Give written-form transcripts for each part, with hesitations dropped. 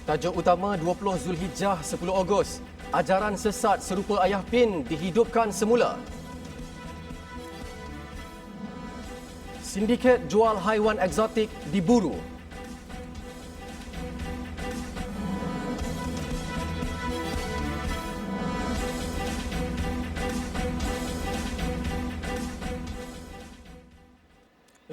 Tajuk utama 20 Zulhijjah 10 Ogos. Ajaran sesat serupa Ayah Pin dihidupkan semula. Sindiket jual haiwan eksotik diburu.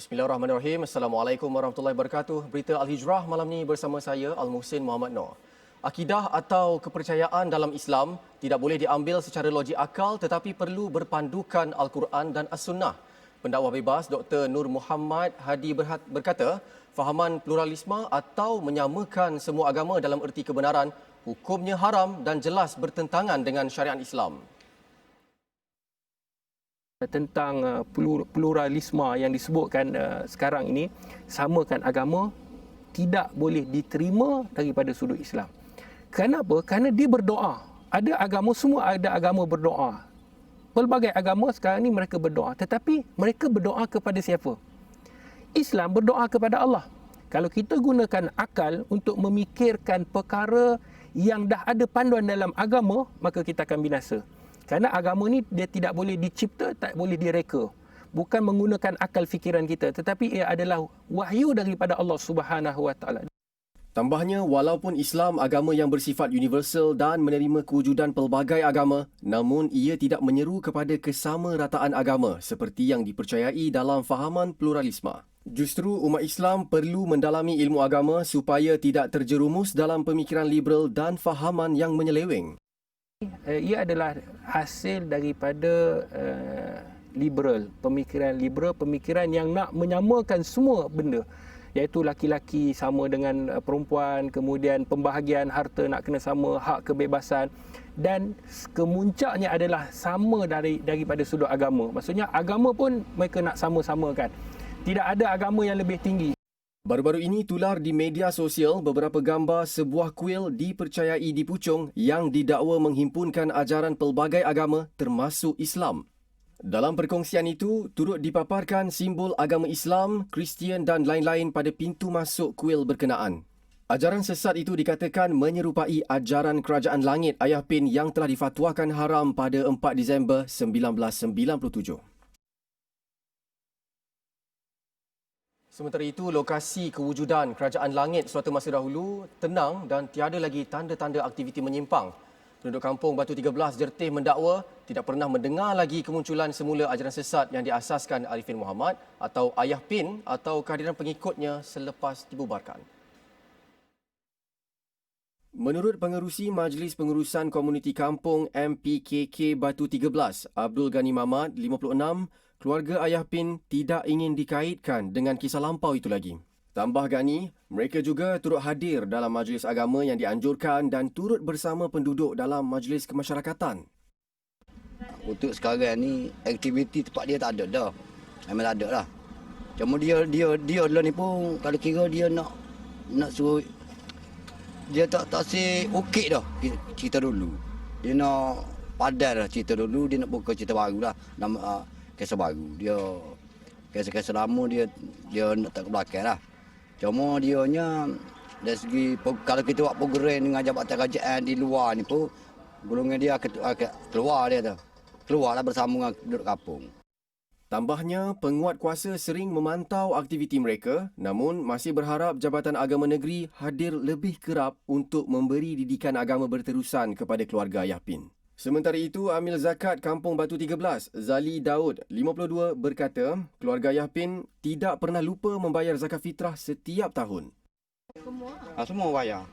Bismillahirrahmanirrahim. Assalamualaikum warahmatullahi wabarakatuh. Berita Al-Hijrah malam ni bersama saya Al-Muhsin Muhammad Noor. Akidah atau kepercayaan dalam Islam tidak boleh diambil secara logik akal tetapi perlu berpandukan Al-Quran dan As-Sunnah. Pendakwah bebas Dr. Nur Muhammad Hadi berkata, fahaman pluralisme atau menyamakan semua agama dalam erti kebenaran hukumnya haram dan jelas bertentangan dengan syariat Islam. Tentang pluralisme yang disebutkan sekarang ini, samakan agama tidak boleh diterima daripada sudut Islam. Kenapa? Kerana dia berdoa. Ada agama, semua ada agama berdoa. Pelbagai agama sekarang ni mereka berdoa. Tetapi mereka berdoa kepada siapa? Islam berdoa kepada Allah. Kalau kita gunakan akal untuk memikirkan perkara yang dah ada panduan dalam agama, maka kita akan binasa. Kerana agama ni dia tidak boleh dicipta, tak boleh direka. Bukan menggunakan akal fikiran kita, tetapi ia adalah wahyu daripada Allah Subhanahu Wa Taala. Tambahnya, walaupun Islam agama yang bersifat universal dan menerima kewujudan pelbagai agama, namun ia tidak menyeru kepada kesamarataan agama seperti yang dipercayai dalam fahaman pluralisme. Justru umat Islam perlu mendalami ilmu agama supaya tidak terjerumus dalam pemikiran liberal dan fahaman yang menyeleweng. Ia adalah hasil daripada liberal, pemikiran yang nak menyamakan semua benda, iaitu laki-laki sama dengan perempuan, kemudian pembahagian harta nak kena sama, hak kebebasan, dan kemuncaknya adalah sama daripada sudut agama. Maksudnya agama pun mereka nak sama-samakan. Tidak ada agama yang lebih tinggi. Baru-baru ini tular di media sosial beberapa gambar sebuah kuil dipercayai di Puchong yang didakwa menghimpunkan ajaran pelbagai agama termasuk Islam. Dalam perkongsian itu, turut dipaparkan simbol agama Islam, Kristian dan lain-lain pada pintu masuk kuil berkenaan. Ajaran sesat itu dikatakan menyerupai ajaran Kerajaan Langit Ayah Pin yang telah difatwakan haram pada 4 Disember 1997. Sementara itu, lokasi kewujudan Kerajaan Langit suatu masa dahulu tenang dan tiada lagi tanda-tanda aktiviti menyimpang. Penduduk kampung Batu 13 Jertih mendakwa tidak pernah mendengar lagi kemunculan semula ajaran sesat yang diasaskan Arifin Muhammad atau Ayah Pin atau kehadiran pengikutnya selepas dibubarkan. Menurut pengerusi Majlis Pengurusan Komuniti Kampung MPKK Batu 13, Abdul Ghani Mahmad, 56, keluarga Ayah Pin tidak ingin dikaitkan dengan kisah lampau itu lagi. Tambah Ghani, mereka juga turut hadir dalam majlis agama yang dianjurkan dan turut bersama penduduk dalam majlis kemasyarakatan. Untuk sekarang ni, aktiviti tempat dia tak ada dah. Memang tak ada lah. Cuma dia lah ni pun, kalau kira dia nak suruh, dia tak si okey dah cerita dulu. Dia nak padan lah cerita dulu, dia nak buka cerita baru lah. Kisah baru. Dia kisah lama dia nak tak ke belakang lah. Cuma dianya dari segi kalau kita buat program dengan jabatan kerajaan di luar ni pun golongan dia akan keluar dia tu. Keluarlah bersama dengan penduduk kampung. Tambahnya, penguat kuasa sering memantau aktiviti mereka namun masih berharap Jabatan Agama Negeri hadir lebih kerap untuk memberi didikan agama berterusan kepada keluarga Ayah Pin. Sementara itu, Amil Zakat Kampung Batu 13, Zali Daud, 52, berkata keluarga Ayah Pin tidak pernah lupa membayar zakat fitrah setiap tahun. Semua bayar.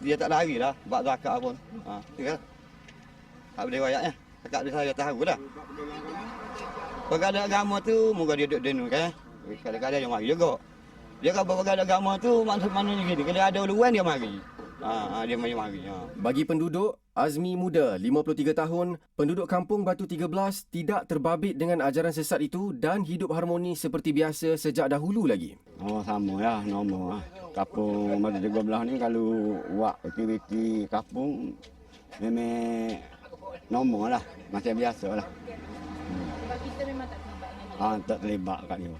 Dia tak lari lah buat zakat pun. Tak boleh bayarnya. Zakat dia saya tahu dah. Pergada agama tu, moga dia duduk denu kan. Kadang-kadang dia mari juga. Dia kalau pergada agama tu, maksudnya gini. Kalau ada uluan dia mari. Dia mari. Bagi penduduk, Azmi Muda, 53 tahun, penduduk kampung Batu 13 tidak terbabit dengan ajaran sesat itu dan hidup harmoni seperti biasa sejak dahulu lagi. Sama ya, normal lah. Kampung Batu 13 ni kalau buat aktiviti kampung, memang normal lah, macam biasa lah. Sebab kita memang tak terlibat dengan dia. Tak terlibat kat dia.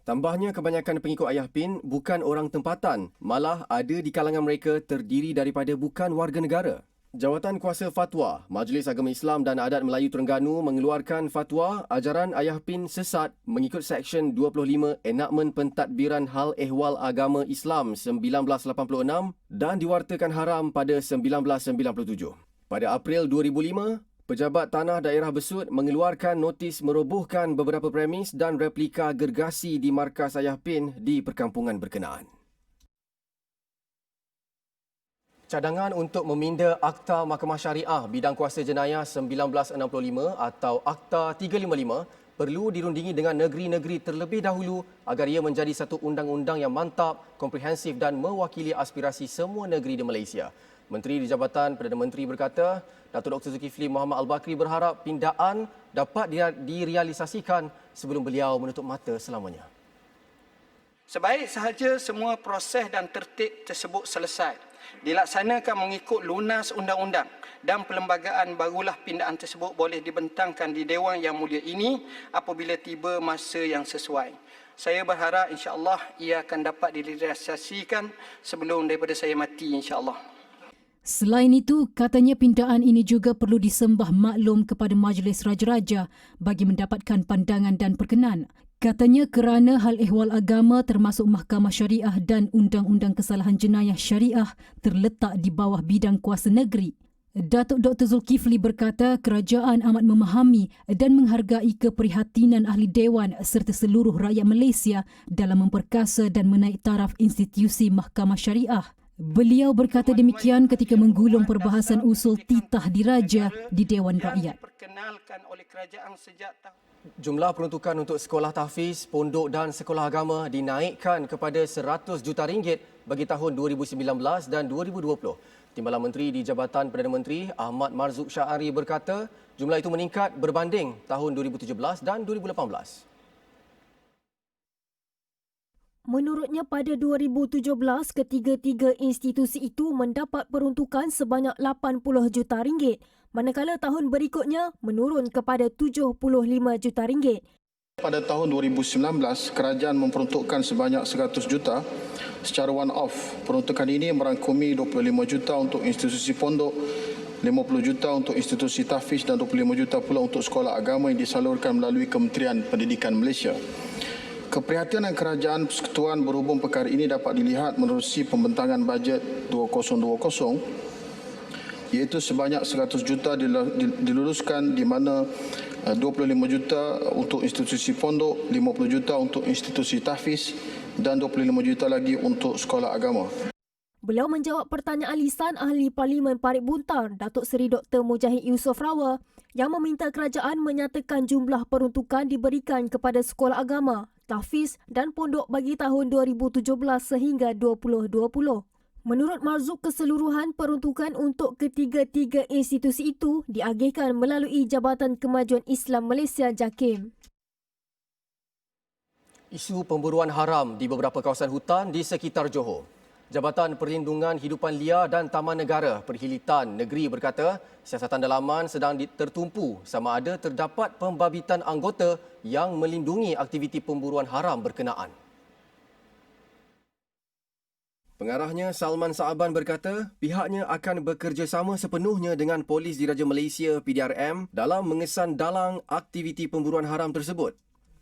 Tambahnya, kebanyakan pengikut Ayah Pin bukan orang tempatan, malah ada di kalangan mereka terdiri daripada bukan warga negara. Jawatan Kuasa Fatwa, Majlis Agama Islam dan Adat Melayu Terengganu mengeluarkan fatwa ajaran Ayah Pin sesat mengikut Seksyen 25 Enakmen Pentadbiran Hal Ehwal Agama Islam 1986 dan diwartakan haram pada 1997. Pada April 2005, Pejabat Tanah Daerah Besut mengeluarkan notis merobohkan beberapa premis dan replika gergasi di markas Ayah Pin di perkampungan berkenaan. Cadangan untuk meminda Akta Mahkamah Syariah Bidang Kuasa Jenayah 1965 atau Akta 355 perlu dirundingi dengan negeri-negeri terlebih dahulu agar ia menjadi satu undang-undang yang mantap, komprehensif dan mewakili aspirasi semua negeri di Malaysia. Menteri di Jabatan Perdana Menteri berkata, Datuk Dr. Zulkifli Muhammad Al-Bakri berharap pindaan dapat direalisasikan sebelum beliau menutup mata selamanya. Sebaik sahaja semua proses dan tertib tersebut selesai, dilaksanakan mengikut lunas undang-undang dan perlembagaan, barulah pindaan tersebut boleh dibentangkan di Dewan Yang Mulia ini apabila tiba masa yang sesuai. Saya berharap insya-Allah ia akan dapat direalisasikan sebelum daripada saya mati insya-Allah. Selain itu, katanya pindaan ini juga perlu disembah maklum kepada Majlis Raja-Raja bagi mendapatkan pandangan dan perkenan. Katanya kerana hal ehwal agama termasuk Mahkamah Syariah dan Undang-Undang Kesalahan Jenayah Syariah terletak di bawah bidang kuasa negeri. Datuk Dr. Zulkifli berkata kerajaan amat memahami dan menghargai keprihatinan ahli Dewan serta seluruh rakyat Malaysia dalam memperkasa dan menaik taraf institusi Mahkamah Syariah. Beliau berkata demikian ketika menggulung perbahasan usul titah diraja di Dewan Rakyat. Jumlah peruntukan untuk sekolah tahfiz, pondok dan sekolah agama dinaikkan kepada RM100 juta bagi tahun 2019 dan 2020. Timbalan Menteri di Jabatan Perdana Menteri Ahmad Marzuq Syahari berkata jumlah itu meningkat berbanding tahun 2017 dan 2018. Menurutnya pada 2017, ketiga-tiga institusi itu mendapat peruntukan sebanyak RM80 juta, manakala tahun berikutnya menurun kepada RM75 juta. Pada tahun 2019, kerajaan memperuntukkan sebanyak 100 juta secara one-off. Peruntukan ini merangkumi 25 juta untuk institusi pondok, 50 juta untuk institusi tahfiz dan 25 juta pula untuk sekolah agama yang disalurkan melalui Kementerian Pendidikan Malaysia. Keprihatinan Kerajaan Persekutuan berhubung perkara ini dapat dilihat menerusi pembentangan bajet 2020 iaitu sebanyak 100 juta diluluskan di mana 25 juta untuk institusi pondok, 50 juta untuk institusi tahfiz dan 25 juta lagi untuk sekolah agama. Beliau menjawab pertanyaan lisan Ahli Parlimen Parit Buntar, Datuk Seri Dr. Mujahid Yusof Rawa yang meminta kerajaan menyatakan jumlah peruntukan diberikan kepada sekolah agama, tahfiz dan pondok bagi tahun 2017 sehingga 2020. Menurut Marzuq, keseluruhan peruntukan untuk ketiga-tiga institusi itu diagihkan melalui Jabatan Kemajuan Islam Malaysia JAKIM. Isu pemburuan haram di beberapa kawasan hutan di sekitar Johor. Jabatan Perlindungan Hidupan Liar dan Taman Negara Perkhidmatan Negeri berkata siasatan dalaman sedang tertumpu sama ada terdapat pembabitan anggota yang melindungi aktiviti pemburuan haram berkenaan. Pengarahnya Salman Saaban berkata pihaknya akan bekerjasama sepenuhnya dengan Polis Diraja Malaysia PDRM dalam mengesan dalang aktiviti pemburuan haram tersebut.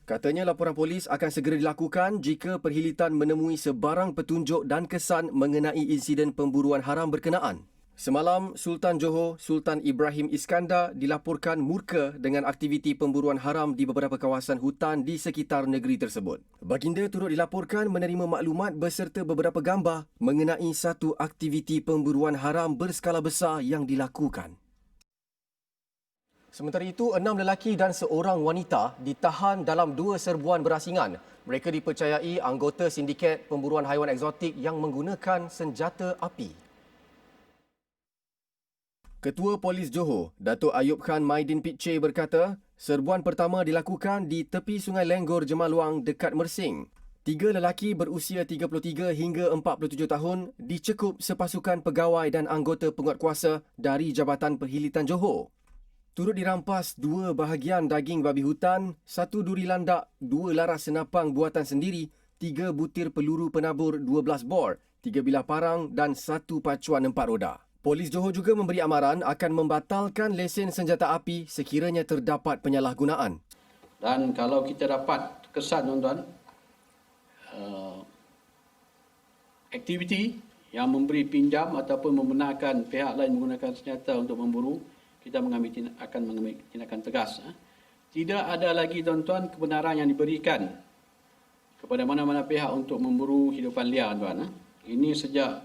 Katanya laporan polis akan segera dilakukan jika Perkhidmatan menemui sebarang petunjuk dan kesan mengenai insiden pemburuan haram berkenaan. Semalam, Sultan Johor, Sultan Ibrahim Iskandar dilaporkan murka dengan aktiviti pemburuan haram di beberapa kawasan hutan di sekitar negeri tersebut. Baginda turut dilaporkan menerima maklumat beserta beberapa gambar mengenai satu aktiviti pemburuan haram berskala besar yang dilakukan. Sementara itu, 6 lelaki dan seorang wanita ditahan dalam 2 serbuan berasingan. Mereka dipercayai anggota sindiket pemburuan haiwan eksotik yang menggunakan senjata api. Ketua Polis Johor, Datuk Ayub Khan Maidin Pitche berkata, serbuan pertama dilakukan di tepi Sungai Lenggor Jemaluang dekat Mersing. 3 lelaki berusia 33 hingga 47 tahun dicekup sepasukan pegawai dan anggota penguatkuasa dari Jabatan Perkhidmatan Johor. Turut dirampas 2 bahagian daging babi hutan, 1 duri landak, 2 laras senapang buatan sendiri, 3 butir peluru penabur 12 bor, 3 bilah parang dan 1 pacuan 4 roda. Polis Johor juga memberi amaran akan membatalkan lesen senjata api sekiranya terdapat penyalahgunaan. Dan kalau kita dapat kesan tuan-tuan, aktiviti yang memberi pinjam ataupun membenarkan pihak lain menggunakan senjata untuk memburu, kita akan mengambil tindakan tegas. Tidak ada lagi tuan-tuan kebenaran yang diberikan kepada mana-mana pihak untuk memburu hidupan liar tuan. Ini sejak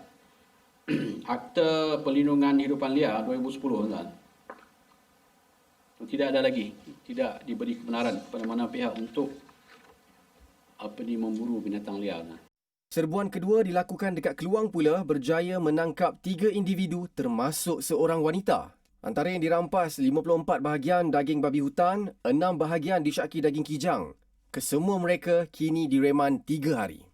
Akta Perlindungan Hidupan Liar 2010 tuan. Tidak ada lagi, tidak diberi kebenaran kepada mana pihak untuk memburu binatang liar. Serbuan kedua dilakukan dekat Keluang pula berjaya menangkap 3 individu termasuk seorang wanita. Antara yang dirampas 54 bahagian daging babi hutan, 6 bahagian disyaki daging kijang. Kesemua mereka kini direman 3 hari.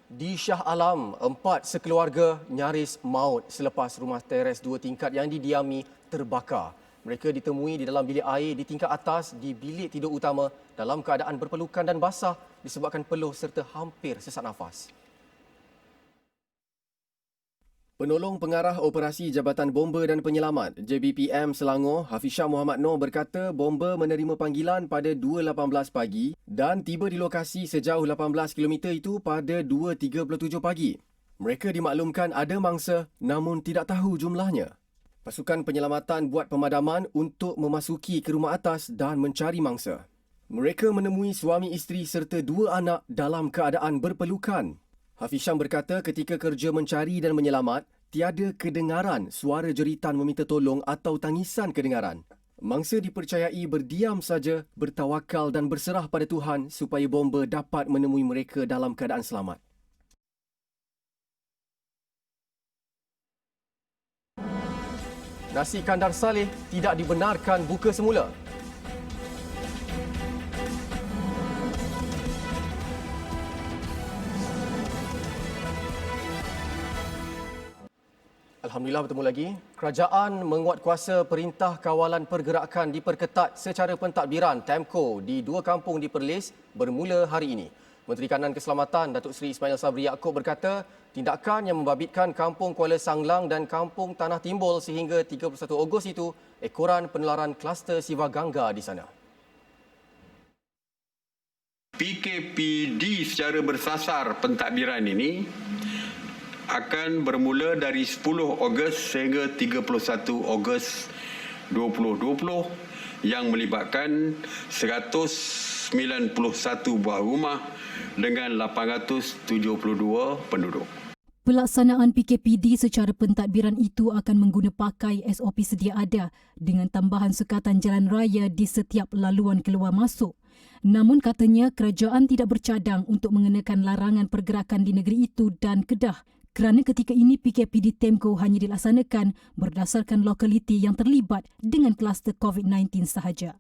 Di Shah Alam, 4 sekeluarga nyaris maut selepas rumah teres 2 tingkat yang didiami terbakar. Mereka ditemui di dalam bilik air di tingkat atas di bilik tidur utama dalam keadaan berpelukan dan basah disebabkan peluh serta hampir sesak nafas. Penolong Pengarah Operasi Jabatan Bomba dan Penyelamat JBPM Selangor, Hafizah Muhammad Noor berkata bomba menerima panggilan pada 2.18 pagi dan tiba di lokasi sejauh 18 km itu pada 2.37 pagi. Mereka dimaklumkan ada mangsa namun tidak tahu jumlahnya. Pasukan penyelamatan buat pemadaman untuk memasuki ke rumah atas dan mencari mangsa. Mereka menemui suami isteri serta 2 anak dalam keadaan berpelukan. Hafiz Syam berkata ketika kerja mencari dan menyelamat, tiada kedengaran suara jeritan meminta tolong atau tangisan kedengaran. Mangsa dipercayai berdiam saja, bertawakal dan berserah pada Tuhan supaya bomba dapat menemui mereka dalam keadaan selamat. Nasi kandar Saleh tidak dibenarkan buka semula. Alhamdulillah bertemu lagi. Kerajaan menguatkuasa Perintah Kawalan Pergerakan diperketat secara pentadbiran TEMCO di 2 kampung di Perlis bermula hari ini. Menteri Kanan Keselamatan Datuk Seri Ismail Sabri Yaakob berkata, tindakan yang membabitkan Kampung Kuala Sanglang dan Kampung Tanah Timbul sehingga 31 Ogos itu ekoran penularan kluster Siva Gangga di sana. PKPD secara bersasar pentadbiran ini akan bermula dari 10 Ogos sehingga 31 Ogos 2020 yang melibatkan 191 buah rumah dengan 872 penduduk. Pelaksanaan PKPD secara pentadbiran itu akan mengguna pakai SOP sedia ada dengan tambahan sukatan jalan raya di setiap laluan keluar masuk. Namun katanya kerajaan tidak bercadang untuk mengenakan larangan pergerakan di negeri itu dan Kedah kerana ketika ini PKPD TEMCO hanya dilaksanakan berdasarkan lokaliti yang terlibat dengan kluster COVID-19 sahaja.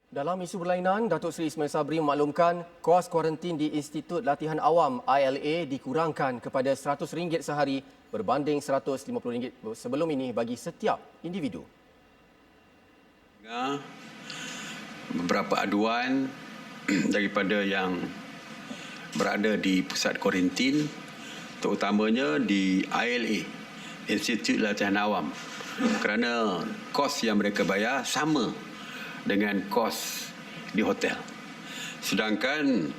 Dalam isu berlainan, Datuk Seri Ismail Sabri memaklumkan kos kuarantin di Institut Latihan Awam ILA dikurangkan kepada RM100 sehari berbanding RM150 sebelum ini bagi setiap individu. Beberapa aduan daripada yang berada di pusat kuarantin, terutamanya di ILA, Institut Latihan Awam, kerana kos yang mereka bayar sama dengan kos di hotel. Sedangkan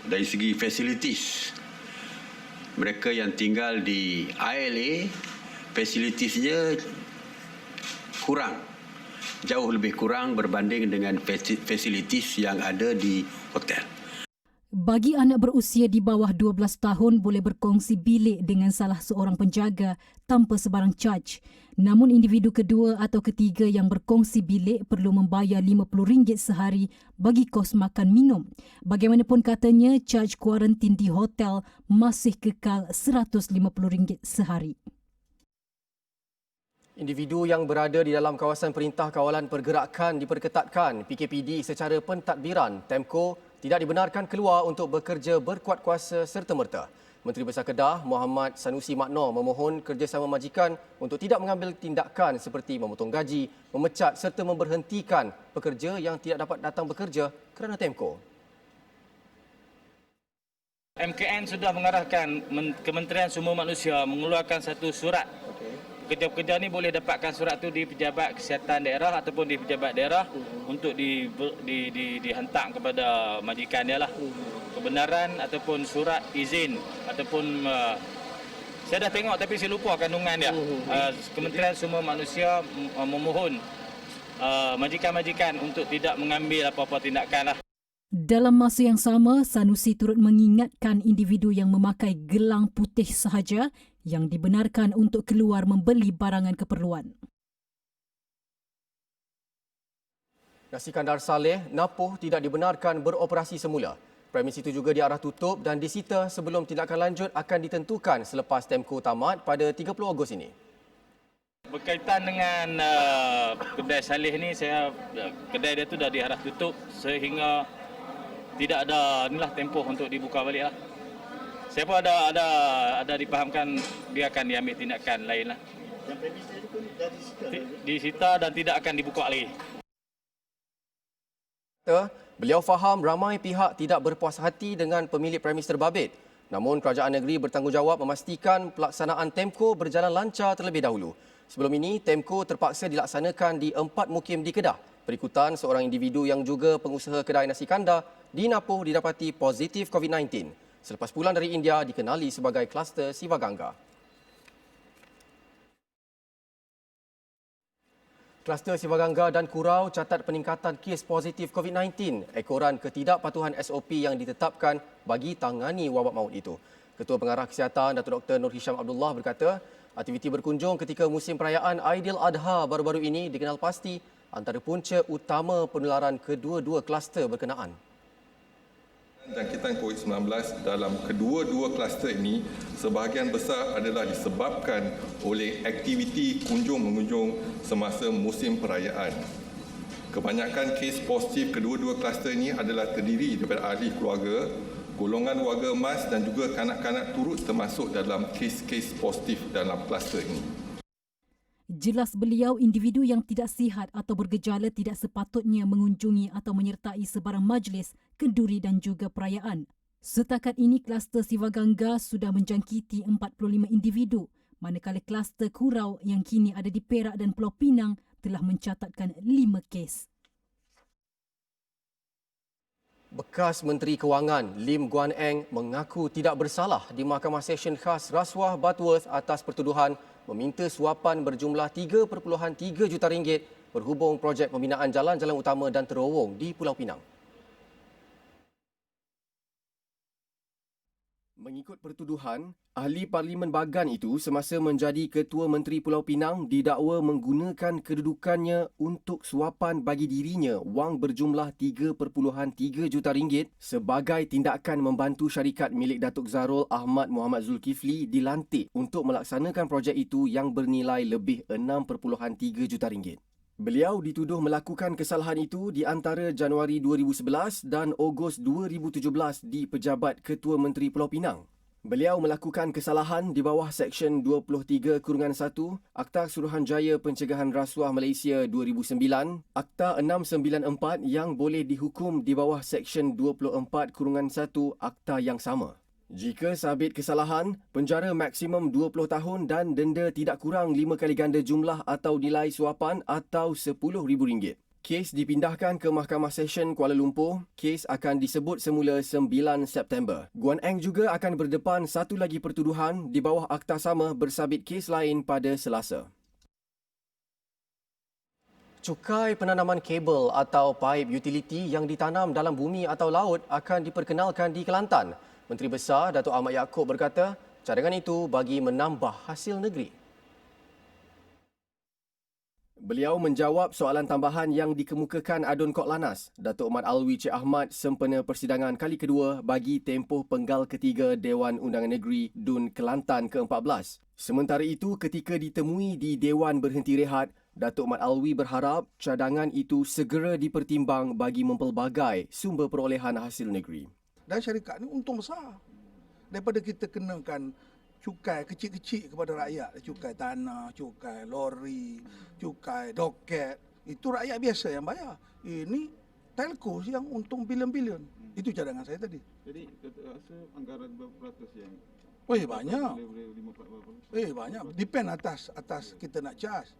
dari segi fasilitis, mereka yang tinggal di ILA, fasilitisnya kurang, jauh lebih kurang berbanding dengan fasilitis yang ada di hotel. Bagi anak berusia di bawah 12 tahun boleh berkongsi bilik dengan salah seorang penjaga tanpa sebarang caj. Namun individu kedua atau ketiga yang berkongsi bilik perlu membayar RM50 sehari bagi kos makan minum. Bagaimanapun katanya, caj kuarantin di hotel masih kekal RM150 sehari. Individu yang berada di dalam kawasan Perintah Kawalan Pergerakan diperketatkan PKPD secara pentadbiran TEMCO tidak dibenarkan keluar untuk bekerja berkuat kuasa serta-merta. Menteri Besar Kedah Muhammad Sanusi Maknor memohon kerjasama majikan untuk tidak mengambil tindakan seperti memotong gaji, memecat serta memberhentikan pekerja yang tidak dapat datang bekerja kerana Temco. MKN sudah mengarahkan Kementerian Sumber Manusia mengeluarkan satu surat. Pekerja-pekerja ni boleh dapatkan surat tu di Pejabat Kesihatan Daerah ataupun di Pejabat Daerah untuk dihantar kepada majikan dia lah. Kebenaran ataupun surat izin ataupun saya dah tengok tapi saya lupa kandungan dia. Kementerian Sumber Manusia memohon majikan-majikan untuk tidak mengambil apa-apa tindakan lah. Dalam masa yang sama, Sanusi turut mengingatkan individu yang memakai gelang putih sahaja yang dibenarkan untuk keluar membeli barangan keperluan. Nasi Kandar Saleh, Napoh tidak dibenarkan beroperasi semula. Premis itu juga diarah tutup dan disita sebelum tindakan lanjut akan ditentukan selepas Temco tamat pada 30 Ogos ini. Berkaitan dengan kedai Saleh ni, kedai dia tu dah diarah tutup sehingga tidak ada inilah tempoh untuk dibuka balik lah. Saya pun ada dipahamkan dia akan diambil tindakan lain lah. Dan premis dia pun dah disita dan tidak akan dibuka lagi. Beliau faham ramai pihak tidak berpuas hati dengan pemilik premis terbabit. Namun kerajaan negeri bertanggungjawab memastikan pelaksanaan Temco berjalan lancar terlebih dahulu. Sebelum ini, Temco terpaksa dilaksanakan di 4 mukim di Kedah. Berikutan seorang individu yang juga pengusaha kedai nasi kandar di Napoh didapati positif COVID-19. Selepas pulang dari India dikenali sebagai kluster Sivaganga. Kluster Sivaganga dan Kurau catat peningkatan kes positif COVID-19, ekoran ketidakpatuhan SOP yang ditetapkan bagi tangani wabak maut itu. Ketua Pengarah Kesihatan Datuk Dr. Nur Hisham Abdullah berkata, aktiviti berkunjung ketika musim perayaan Aidiladha baru-baru ini dikenal pasti antara punca utama penularan kedua-dua kluster berkenaan. Jangkitan COVID-19 dalam kedua-dua kluster ini sebahagian besar adalah disebabkan oleh aktiviti kunjung-mengunjung semasa musim perayaan. Kebanyakan kes positif kedua-dua kluster ini adalah terdiri daripada ahli keluarga, golongan warga emas dan juga kanak-kanak turut termasuk dalam kes-kes positif dalam kluster ini. Jelas beliau, individu yang tidak sihat atau bergejala tidak sepatutnya mengunjungi atau menyertai sebarang majlis, kenduri dan juga perayaan. Setakat ini, kluster Sivaganga sudah menjangkiti 45 individu, manakala kluster Kurau yang kini ada di Perak dan Pulau Pinang telah mencatatkan 5 kes. Bekas Menteri Kewangan Lim Guan Eng mengaku tidak bersalah di Mahkamah Session Khas Rasuah Butterworth atas pertuduhan meminta suapan berjumlah 3.3 juta ringgit berhubung projek pembinaan jalan-jalan utama dan terowong di Pulau Pinang. Mengikut pertuduhan, ahli Parlimen Bagan itu semasa menjadi Ketua Menteri Pulau Pinang didakwa menggunakan kedudukannya untuk suapan bagi dirinya wang berjumlah 3.3 juta ringgit sebagai tindakan membantu syarikat milik Datuk Zarul Ahmad Muhammad Zulkifli dilantik untuk melaksanakan projek itu yang bernilai lebih 6.3 juta ringgit. Beliau dituduh melakukan kesalahan itu di antara Januari 2011 dan Ogos 2017 di Pejabat Ketua Menteri Pulau Pinang. Beliau melakukan kesalahan di bawah Seksyen 23/1 Akta Suruhanjaya Pencegahan Rasuah Malaysia 2009, Akta 694 yang boleh dihukum di bawah Seksyen 24/1 Akta yang sama. Jika sabit kesalahan, penjara maksimum 20 tahun dan denda tidak kurang 5 kali ganda jumlah atau nilai suapan atau RM10,000. Kes dipindahkan ke Mahkamah Session Kuala Lumpur. Kes akan disebut semula 9 September. Guan Eng juga akan berdepan satu lagi pertuduhan di bawah akta sama bersabit kes lain pada Selasa. Cukai penanaman kabel atau paip utiliti yang ditanam dalam bumi atau laut akan diperkenalkan di Kelantan. Menteri Besar Datuk Ahmad Yaakob berkata, cadangan itu bagi menambah hasil negeri. Beliau menjawab soalan tambahan yang dikemukakan Adun Kok Lanas. Datuk Mat Alwi Cik Ahmad sempena persidangan kali kedua bagi tempoh penggal ketiga Dewan Undangan Negeri DUN Kelantan ke-14. Sementara itu, ketika ditemui di Dewan Berhenti Rehat, Datuk Mat Alwi berharap cadangan itu segera dipertimbang bagi mempelbagai sumber perolehan hasil negeri. Dan syarikat ini untung besar. daripada kita kenakan cukai kecil-kecil kepada rakyat, cukai tanah, cukai lori, cukai doket, itu rakyat biasa yang bayar. Ini telco yang untung bilion-bilion. Itu cadangan saya tadi. Jadi rasa anggaran berapa ratus yang banyak. Banyak. Depend atas kita nak charge.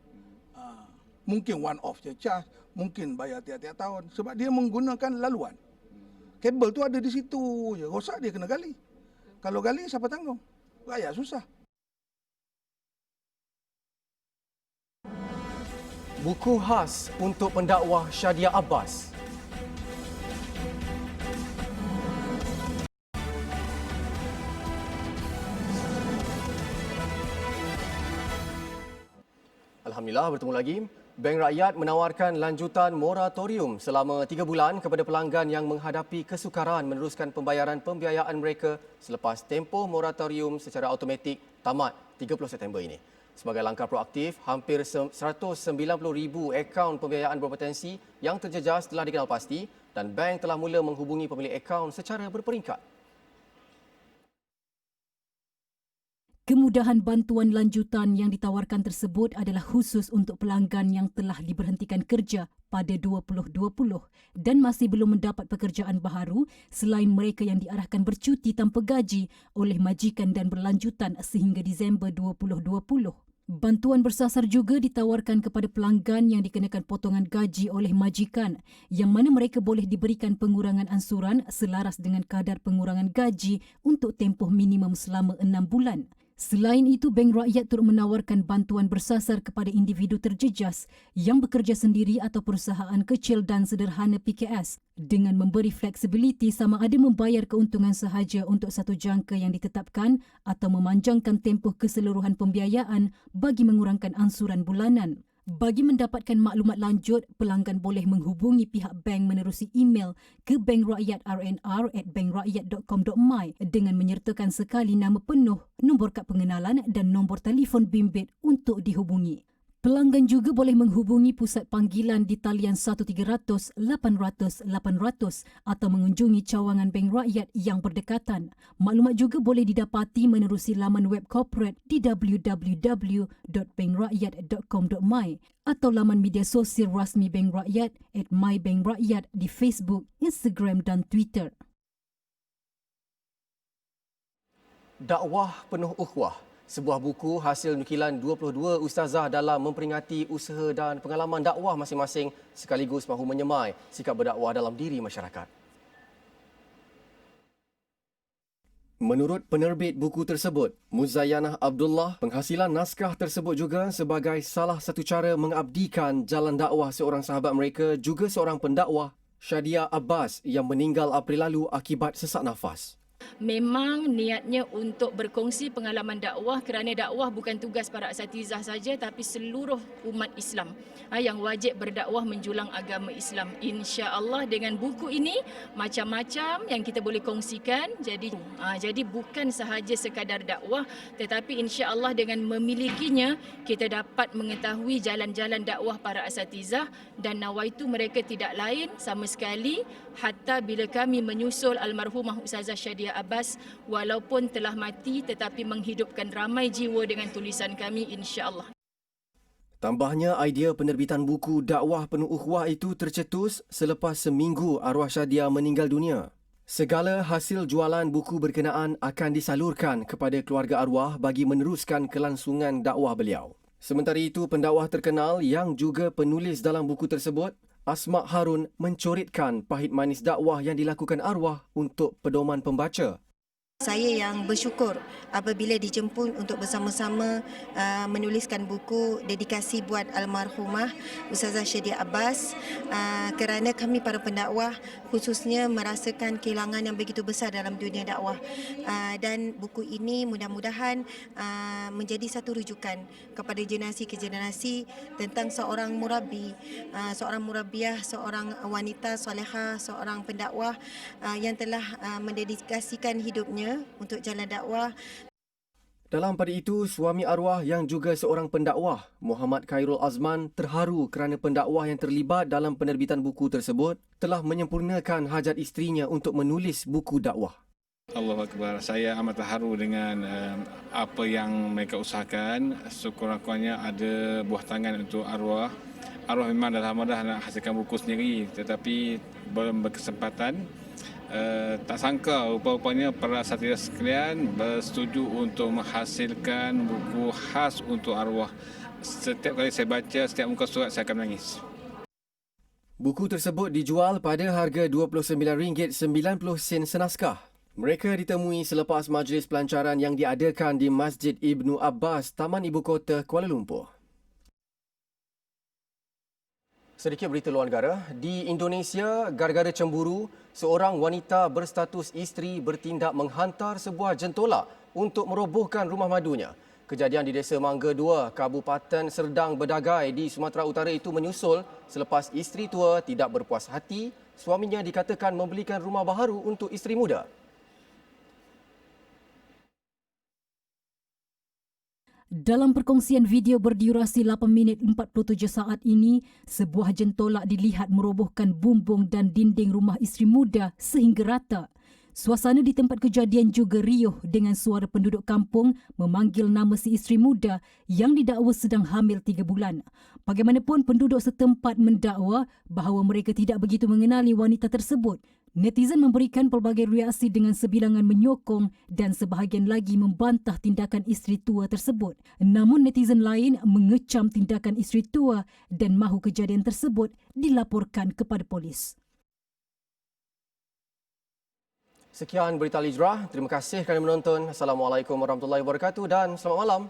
Mungkin one off je charge, mungkin bayar tiap-tiap tahun sebab dia menggunakan laluan. Kabel tu ada di situ je, rosak dia kena gali. Kalau gali siapa tanggung? Rakyat susah. Buku khas untuk pendakwah Syadia Abbas. Alhamdulillah, bertemu lagi. Bank Rakyat menawarkan lanjutan moratorium selama 3 bulan kepada pelanggan yang menghadapi kesukaran meneruskan pembayaran pembiayaan mereka selepas tempoh moratorium secara automatik tamat 30 September ini. Sebagai langkah proaktif, hampir 190,000 akaun pembiayaan berpotensi yang terjejas telah dikenal pasti dan bank telah mula menghubungi pemilik akaun secara berperingkat. Kemudahan bantuan lanjutan yang ditawarkan tersebut adalah khusus untuk pelanggan yang telah diberhentikan kerja pada 2020 dan masih belum mendapat pekerjaan baharu selain mereka yang diarahkan bercuti tanpa gaji oleh majikan dan berlanjutan sehingga Disember 2020. Bantuan bersasar juga ditawarkan kepada pelanggan yang dikenakan potongan gaji oleh majikan yang mana mereka boleh diberikan pengurangan ansuran selaras dengan kadar pengurangan gaji untuk tempoh minimum selama 6 bulan. Selain itu, Bank Rakyat turut menawarkan bantuan bersasar kepada individu terjejas yang bekerja sendiri atau perusahaan kecil dan sederhana PKS dengan memberi fleksibiliti sama ada membayar keuntungan sahaja untuk satu jangka yang ditetapkan atau memanjangkan tempoh keseluruhan pembiayaan bagi mengurangkan ansuran bulanan. Bagi mendapatkan maklumat lanjut, pelanggan boleh menghubungi pihak bank menerusi email ke bankrakyat@bankrakyat.com.my dengan menyertakan sekali nama penuh, nombor kad pengenalan dan nombor telefon bimbit untuk dihubungi. Pelanggan juga boleh menghubungi pusat panggilan di talian 1300 800 800 atau mengunjungi cawangan Bank Rakyat yang berdekatan. Maklumat juga boleh didapati menerusi laman web corporate di www.bankrakyat.com.my atau laman media sosial rasmi Bank Rakyat @mybankrakyat di Facebook, Instagram dan Twitter. Dakwah Penuh Ukhuwah, sebuah buku hasil nukilan 22 ustazah dalam memperingati usaha dan pengalaman dakwah masing-masing sekaligus mahu menyemai sikap berdakwah dalam diri masyarakat. Menurut penerbit buku tersebut, Muzayyanah Abdullah, penghasilan naskah tersebut juga sebagai salah satu cara mengabdikan jalan dakwah seorang sahabat mereka juga seorang pendakwah, Syadia Abbas, yang meninggal April lalu akibat sesak nafas. Memang niatnya untuk berkongsi pengalaman dakwah kerana dakwah bukan tugas para asatizah saja tapi seluruh umat Islam yang wajib berdakwah menjulang agama Islam. Insya-Allah dengan buku ini macam-macam yang kita boleh kongsikan. Jadi bukan sahaja sekadar dakwah tetapi insya-Allah dengan memilikinya kita dapat mengetahui jalan-jalan dakwah para asatizah dan nawaitu mereka tidak lain sama sekali hatta bila kami menyusul almarhumah Ustazah Syadia Abbas walaupun telah mati tetapi menghidupkan ramai jiwa dengan tulisan kami insya-Allah. Tambahnya, idea penerbitan buku Dakwah Penuh Ukhuwah itu tercetus selepas seminggu arwah Syadia meninggal dunia. Segala hasil jualan buku berkenaan akan disalurkan kepada keluarga arwah bagi meneruskan kelangsungan dakwah beliau. Sementara itu, pendakwah terkenal yang juga penulis dalam buku tersebut, Asma Harun, mencoretkan pahit manis dakwah yang dilakukan arwah untuk pedoman pembaca. Saya yang bersyukur apabila dijemput untuk bersama-sama menuliskan buku dedikasi buat almarhumah Ustazah Syadia Abbas kerana kami para pendakwah khususnya merasakan kehilangan yang begitu besar dalam dunia dakwah dan buku ini mudah-mudahan menjadi satu rujukan kepada generasi ke generasi tentang seorang murabi, seorang murabiah, seorang wanita solehah, seorang pendakwah yang telah mendedikasikan hidupnya untuk jalan dakwah. Dalam pada itu, suami arwah yang juga seorang pendakwah, Muhammad Khairul Azman, terharu kerana pendakwah yang terlibat dalam penerbitan buku tersebut telah menyempurnakan hajat isterinya untuk menulis buku dakwah. Allahu Akbar. Saya amat terharu dengan apa yang mereka usahakan. Sekurang-kurangnya ada buah tangan untuk arwah. Arwah memang dah lama dah nak hasilkan buku sendiri, tetapi belum berkesempatan. Tak sangka rupa-rupanya para asatidah sekalian bersetuju untuk menghasilkan buku khas untuk arwah. Setiap kali saya baca, setiap muka surat saya akan menangis. Buku tersebut dijual pada harga RM29.90 senaskah. Mereka ditemui selepas majlis pelancaran yang diadakan di Masjid Ibnu Abbas, Taman Ibu Kota, Kuala Lumpur. Sedikit berita luar negara. Di Indonesia, gara-gara cemburu, seorang wanita berstatus isteri bertindak menghantar sebuah jentolak untuk merobohkan rumah madunya. Kejadian di Desa Mangga 2, Kabupaten Serdang Bedagai di Sumatera Utara itu menyusul selepas isteri tua tidak berpuas hati, suaminya dikatakan membelikan rumah baharu untuk isteri muda. Dalam perkongsian video berdurasi 8 minit 47 saat ini, sebuah jentolak dilihat merobohkan bumbung dan dinding rumah isteri muda sehingga rata. Suasana di tempat kejadian juga riuh dengan suara penduduk kampung memanggil nama si isteri muda yang didakwa sedang hamil 3 bulan. Bagaimanapun, penduduk setempat mendakwa bahawa mereka tidak begitu mengenali wanita tersebut. Netizen memberikan pelbagai reaksi dengan sebilangan menyokong dan sebahagian lagi membantah tindakan isteri tua tersebut. Namun netizen lain mengecam tindakan isteri tua dan mahu kejadian tersebut dilaporkan kepada polis. Sekian berita Al Hijrah. Terima kasih kerana menonton. Assalamualaikum warahmatullahi wabarakatuh dan selamat malam.